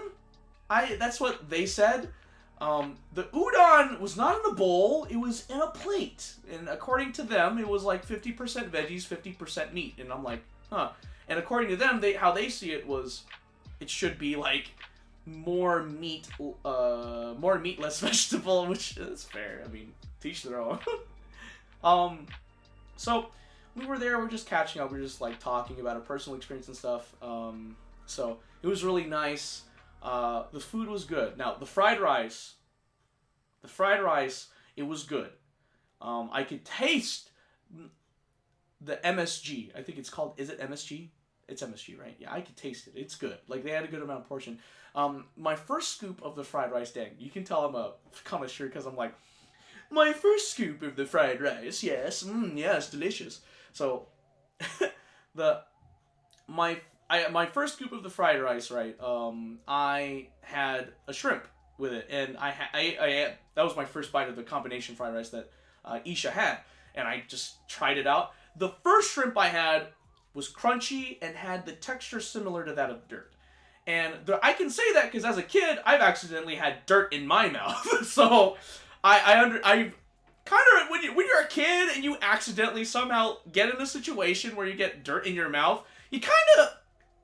That's what they said. The udon was not in a bowl, it was in a plate. And according to them, it was like 50% veggies, 50% meat. And I'm like, huh. And according to them, how they see it was, it should be like more meat, less vegetable, which is fair. I mean, teach their own. So we were there, we're just catching up, we're just like talking about our personal experience and stuff. So it was really nice. The food was good. Now, the fried rice, it was good. I could taste the MSG. I think it's called, is it MSG? It's MSG, right? Yeah, I could taste it. It's good. Like, they had a good amount of portion. My first scoop of the fried rice, dang, you can tell I'm a connoisseur because I'm like, my first scoop of the fried rice, yes, yes, delicious. So, my first scoop of the fried rice, right? I had a shrimp with it, and I that was my first bite of the combination fried rice that Isha had, and I just tried it out. The first shrimp I had was crunchy and had the texture similar to that of dirt, and I can say that because as a kid I've accidentally had dirt in my mouth, so I've kind of when you're a kid and you accidentally somehow get in a situation where you get dirt in your mouth, it kind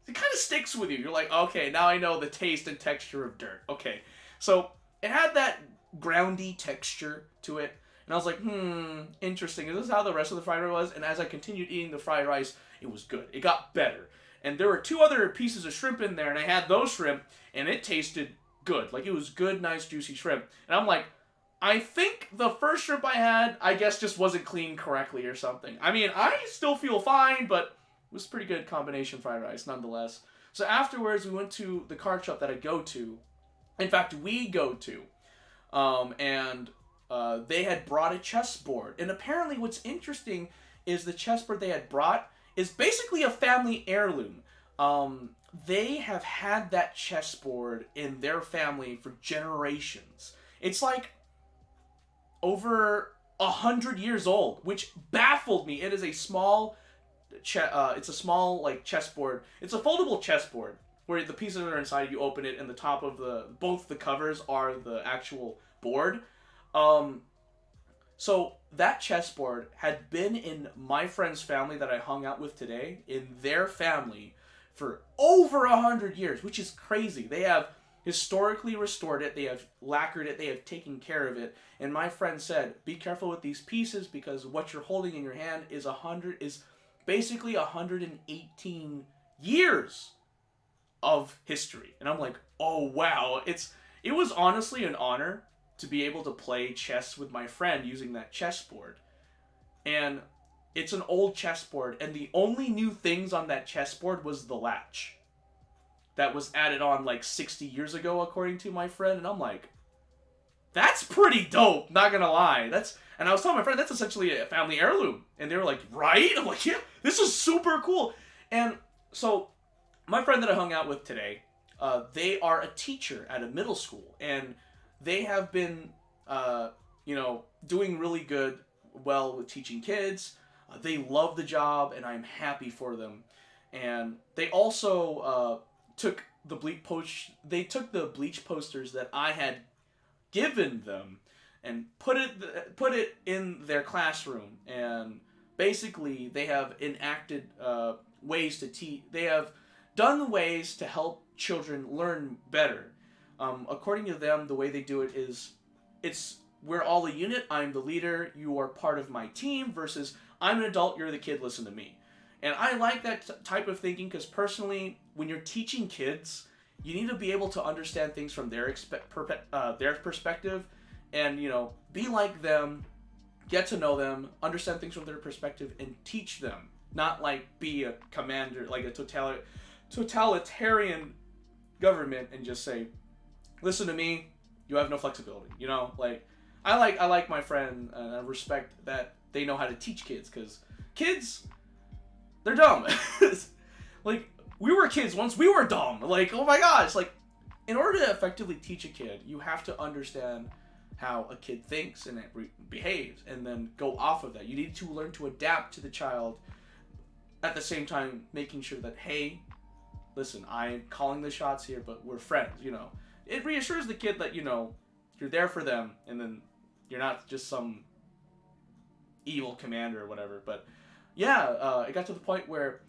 of sticks with you. You're like, okay, now I know the taste and texture of dirt. Okay. So it had that groundy texture to it. And I was like, interesting. Is this how the rest of the fried rice was? And as I continued eating the fried rice, it was good. It got better. And there were 2 other pieces of shrimp in there, and I had those shrimp, and it tasted good. Like, it was good, nice, juicy shrimp. And I'm like, I think the first shrimp I had, I guess, just wasn't cleaned correctly or something. I mean, I still feel fine, but it was pretty good combination fried rice, nonetheless. So afterwards, we went to the card shop that I go to. In fact, we go to. And they had brought a chessboard. And apparently what's interesting is the chessboard they had brought is basically a family heirloom. They have had that chessboard in their family for generations. It's like over 100 years old, which baffled me. It is a small it's a small like chessboard. It's a foldable chessboard where the pieces are inside. You open it, and the top of both the covers are the actual board. Um, so that chessboard had been in my friend's family that I hung out with today, in their family, for over 100 years, which is crazy. They have historically restored it, they have lacquered it, they have taken care of it. And my friend said, be careful with these pieces because what you're holding in your hand is basically 118 years of history. And I'm like, oh wow. It was honestly an honor to be able to play chess with my friend using that chessboard. And it's an old chessboard, and the only new things on that chessboard was the latch. That was added on like 60 years ago, according to my friend, and I'm like, that's pretty dope, not gonna lie. And I was telling my friend, that's essentially a family heirloom. And they were like, right? I'm like, yeah, this is super cool. And so, my friend that I hung out with today, they are a teacher at a middle school, and they have been, doing really well with teaching kids. They love the job, and I'm happy for them. And they also took the bleach posters that I had given them and put it in their classroom. And basically, they have enacted ways to teach. They have done ways to help children learn better. According to them, the way they do it is, we're all a unit. I'm the leader. You are part of my team. Versus I'm an adult. You're the kid. Listen to me. And I like that type of thinking because personally, when you're teaching kids, you need to be able to understand things from their perspective, and be like them, get to know them, understand things from their perspective, and teach them. Not like be a commander, like a totalitarian government, and just say, listen to me. You have no flexibility. I like my friend, and I respect that they know how to teach kids, because kids, they're dumb. Like, we were kids once, we were dumb. Like, oh my gosh. Like, in order to effectively teach a kid, you have to understand how a kid thinks and behaves, and then go off of that. You need to learn to adapt to the child, at the same time making sure that, hey, listen, I'm calling the shots here, but we're friends, It reassures the kid that, you're there for them, and then you're not just some evil commander or whatever. But yeah, it got to the point where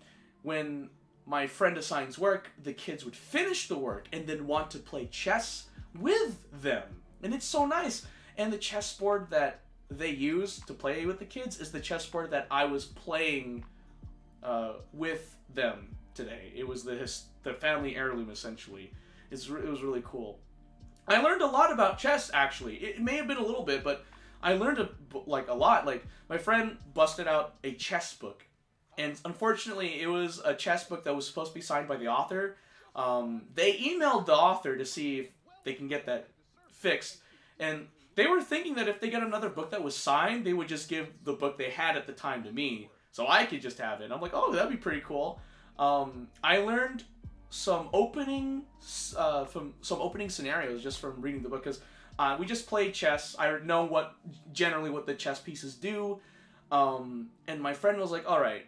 when my friend assigns work, the kids would finish the work and then want to play chess with them. And it's so nice. And the chessboard that they use to play with the kids is the chessboard that I was playing with them today. It was the family heirloom, essentially. It was really cool. I learned a lot about chess, actually. It may have been a little bit, but I learned a lot. Like, my friend busted out a chess book. And unfortunately, it was a chess book that was supposed to be signed by the author. They emailed the author to see if they can get that fixed. And they were thinking that if they get another book that was signed, they would just give the book they had at the time to me, so I could just have it. And I'm like, oh, that'd be pretty cool. I learned some opening scenarios just from reading the book, because we just played chess. I know generally what the chess pieces do. And my friend was like, all right,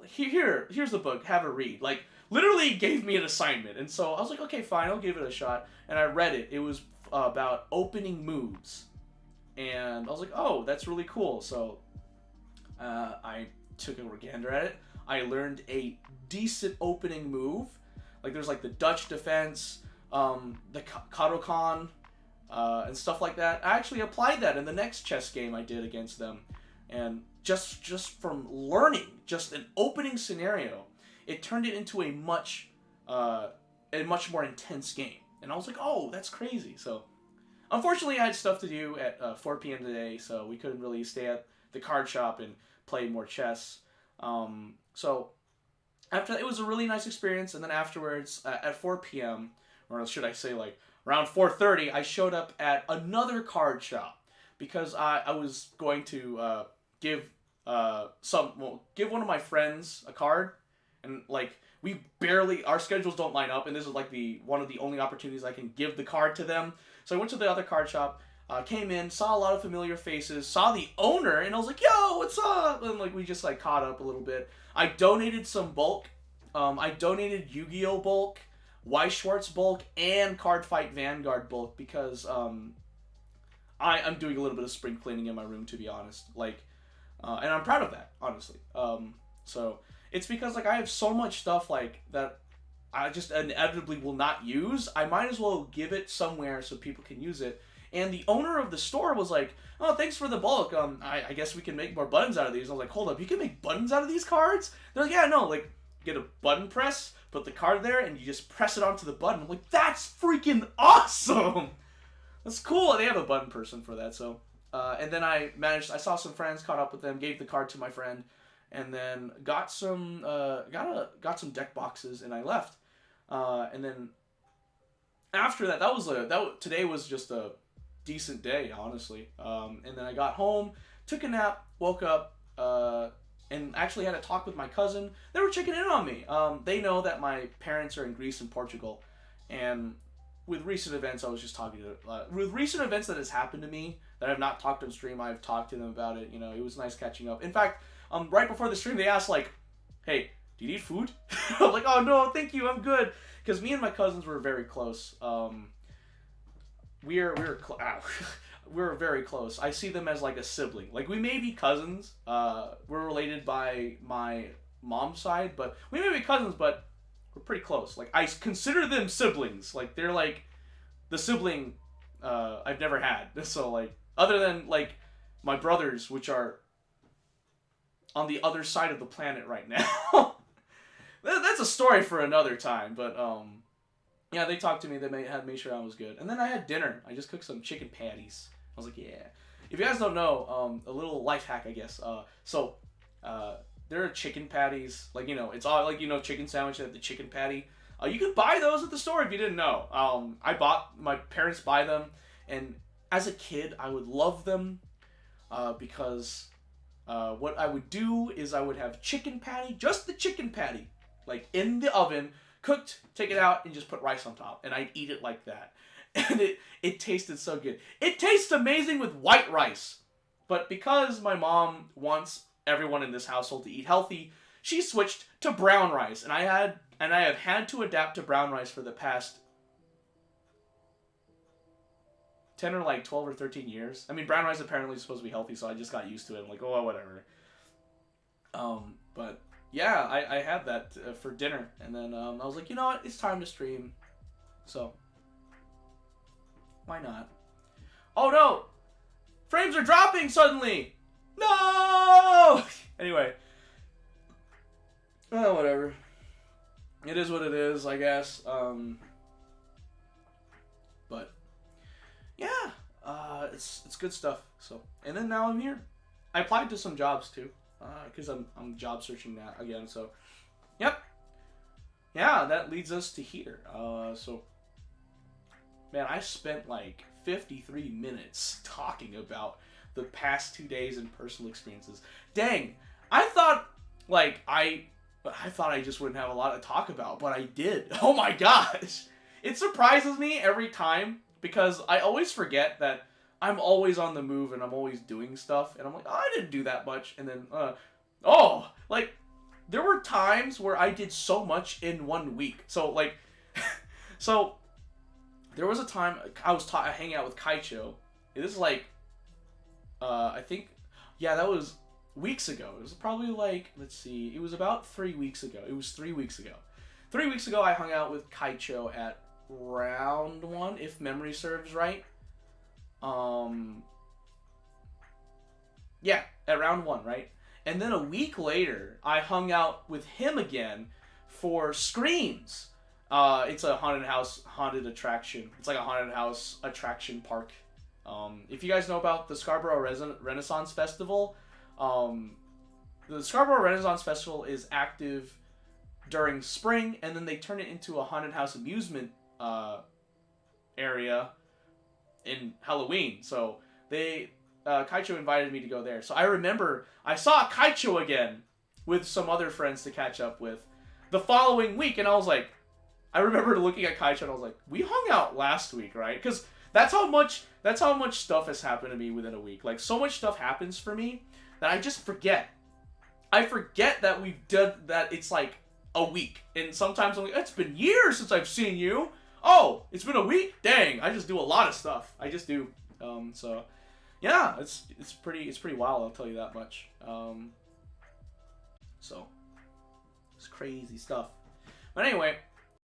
here's the book, have a read. Like, literally gave me an assignment. And so I was like, okay, fine, I'll give it a shot. And I read it. It was about opening moves. And I was like, oh, that's really cool. So I took a gander at it. I learned a decent opening move. Like, there's like the Dutch defense, the Kadokan, and stuff like that. I actually applied that in the next chess game I did against them. And just from learning just an opening scenario, it turned it into a much more intense game. And I was like, oh, that's crazy. So unfortunately, I had stuff to do at 4 p.m. today, so we couldn't really stay at the card shop and play more chess. So after that, it was a really nice experience. And then afterwards, at 4 p.m., or should I say like around 4:30, I showed up at another card shop because I was going to give one of my friends a card, and like our schedules don't line up, and this is like one of the only opportunities I can give the card to them. So I went to the other card shop. Came in, saw a lot of familiar faces, saw the owner, and I was like, yo, what's up? And like we just like caught up a little bit. I donated some bulk. I donated Yu-Gi-Oh bulk, Weiss Schwartz bulk, and Card Fight Vanguard bulk because I'm doing a little bit of spring cleaning in my room, to be honest. Like, and I'm proud of that, honestly. So it's because like I have so much stuff like that I just inevitably will not use. I might as well give it somewhere so people can use it. And the owner of the store was like, oh, thanks for the bulk. I guess we can make more buttons out of these. I was like, hold up, you can make buttons out of these cards? They're like, yeah, no, like, get a button press, put the card there, and you just press it onto the button. I'm like, that's freaking awesome! That's cool. They have a button person for that, so. And then I saw some friends, caught up with them, gave the card to my friend, and then got some deck boxes, and I left. And then after that, today was just a decent day, honestly. And then I got home, took a nap, woke up, and actually had a talk with my cousin. They were checking in on me. They know that my parents are in Greece and Portugal, and with recent events, I was just talking to with recent events that has happened to me that I've not talked on stream. I've talked to them about it. You know, it was nice catching up. In fact, right before the stream, they asked like, "Hey, do you need food?" I was like, "Oh no, thank you, I'm good." Because me and my cousins were very close. We're very close. I see them as like a sibling. Like we may be cousins. We're related by my mom's side, but we may be cousins, but we're pretty close. Like I consider them siblings. Like they're like the sibling I've never had. So like other than like my brothers, which are on the other side of the planet right now. That's a story for another time. But yeah, they talked to me. They made sure I was good. And then I had dinner. I just cooked some chicken patties. I was like, yeah. If you guys don't know, a little life hack, I guess. There are chicken patties. Like, you know, it's all like, you know, chicken sandwich at the chicken patty. You can buy those at the store if you didn't know. My parents buy them. And as a kid, I would love them because what I would do is I would have chicken patty, just the chicken patty, like in the oven, cooked, take it out, and just put rice on top. And I'd eat it like that. And it tasted so good. It tastes amazing with white rice. But because my mom wants everyone in this household to eat healthy, she switched to brown rice. And I have had to adapt to brown rice for the past 10 or like 12 or 13 years. I mean, brown rice apparently is supposed to be healthy, so I just got used to it. I'm like, oh, whatever. But yeah, I had that for dinner. And then I was like, you know what? It's time to stream. So why not? Oh no! Frames are dropping suddenly! No! Anyway. Oh, whatever. It is what it is, I guess. But yeah, it's good stuff. So, and then now I'm here. I applied to some jobs too, because I'm job searching now again. So, yep. Yeah, that leads us to here. So, man, I spent like 53 minutes talking about the past 2 days and personal experiences. Dang, I thought I just wouldn't have a lot to talk about, but I did. Oh my gosh. It surprises me every time because I always forget that I'm always on the move and I'm always doing stuff. And I'm like, oh, I didn't do that much. And then, there were times where I did so much in 1 week. So, so there was a time I was hanging out with Kaicho. This is like, I think, yeah, that was weeks ago. It was probably like, let's see, it was about 3 weeks ago. It was 3 weeks ago. 3 weeks ago, I hung out with Kaicho at round 1, if memory serves right. Yeah, at round 1, right? And then a week later, I hung out with him again for Screams. It's a haunted attraction. It's like a haunted house attraction park. If you guys know about the Scarborough Renaissance Festival, the Scarborough Renaissance Festival is active during spring, and then they turn it into a haunted house amusement area in Halloween. So Kaicho invited me to go there. So I remember I saw Kaicho again with some other friends to catch up with the following week, and I was like, I remember looking at Kaicho and I was like, we hung out last week, right? Because That's how much stuff has happened to me within a week. Like, so much stuff happens for me that I just forget. I forget that we've done that. It's like a week, and sometimes I'm like, it's been years since I've seen you. Oh, it's been a week. Dang, I just do a lot of stuff. I just do. So yeah, it's pretty wild. I'll tell you that much. So it's crazy stuff. But anyway,